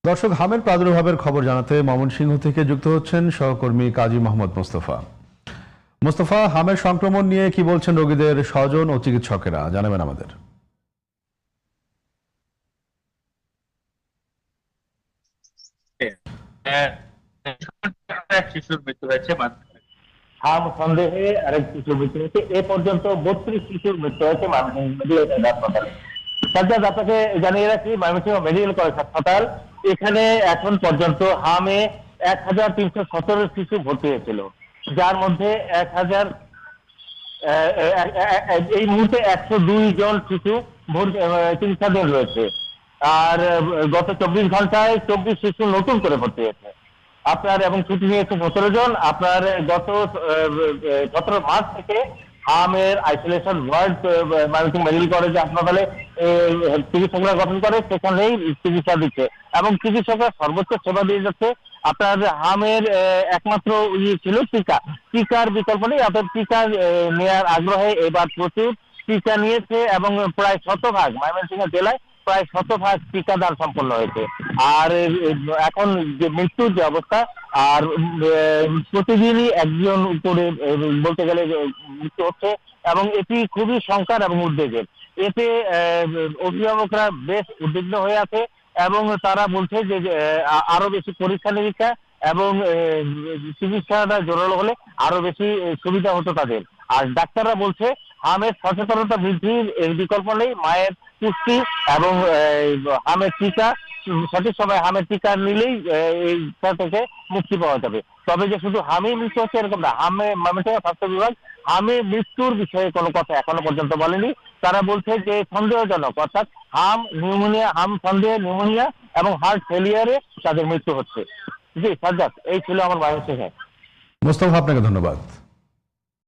দর্শক, হামের প্রাদুর্ভাবের খবর জানাতে ময়মনসিংহ থেকে যুক্ত হচ্ছেন সহকর্মী কাজী মোহাম্মদ মোস্তফা। মোস্তফা, হামের সংক্রমণ নিয়ে কি বলছেন রোগীদের স্বজন ও চিকিৎসকেরা, জানাবেন আমাদের। এক শিশুর মৃত্যু হয়েছে, হাম সন্দেহে আরেক শিশুর মৃত্যু হয়েছে। এ পর্যন্ত 32 শিশুর মৃত্যু হয়েছে ময়মনসিংহ মেডিকেল হাসপাতালে। সাজ্জাদ, আপনাকে জানিয়ে রাখি, ময়মনসিংহ মেডিকেল কলেজ হাসপাতাল এখানে এখন পর্যন্ত হামে 1317 শিশু ভর্তি হয়েছিল, যার মধ্যে 1000 এই মুহূর্তে 102 জন শিশু চিকিৎসাধীন রয়েছে। আর গত 24 ঘন্টায় 24 শিশু নতুন করে ভর্তি হয়েছে আপনার, এবং ছুটি নিয়েছে 17 জন। আপনার গত 17 মার্চ থেকে আমের isolation ward Mymensingh medical college হাসপাতালে চিকিৎসকরা গঠন করে, সেখানেই চিকিৎসা দিচ্ছে এবং চিকিৎসকরা সর্বোচ্চ সেবা দিয়ে যাচ্ছে। আপনার হামের একমাত্র ছিল টিকার বিকল্প নেই। আপনার টিকা নেওয়ার আগ্রহে এবার প্রচুর টিকা নিয়েছে এবং প্রায় 100% ময়মনসিংহ জেলায় প্রায় 100% টিকাদান সম্পন্ন হয়েছে। আর এখন যে মৃত্যুর যে অবস্থা, আর প্রতিদিনই একজন উপরে বলতে গেলে মৃত্যু হচ্ছে, এবং এটি খুবই শঙ্কার এবং উদ্বেগের। এতে অভিভাবকরা বেশ উদ্বিগ্ন হয়ে আছে এবং তারা বলছে যে আরো বেশি পরীক্ষা নিরীক্ষা এবং চিকিৎসাটা জোরালো হলে আরো বেশি সুবিধা হতো তাদের। আর ডাক্তাররা বলছে হামের সচেতনতা বৃদ্ধির বিকল্প নেই। মায়ের পুষ্টি এবং হামের টিকা, সঠিক সময় হামের টিকা নিলেই এইটা থেকে মুক্তি পাওয়া যাবে। তবে যে শুধু হামেই মৃত্যু হচ্ছে এরকম না, ময়মনসিংহ স্বাস্থ্য বিভাগ হামে মৃত্যুর বিষয়ে কোনো কথা এখনো পর্যন্ত বলেনি। তারা বলছে যে সন্দেহজনক, অর্থাৎ হাম নিউমোনিয়া, হাম সন্দেহে নিউমোনিয়া এবং হার্ট ফেলিয়ারে তাদের মৃত্যু হচ্ছে। জি সাজ্জাদ, এই ছিল আমার ময়মনসিংহে। মোস্তফা, আপনাকে ধন্যবাদ।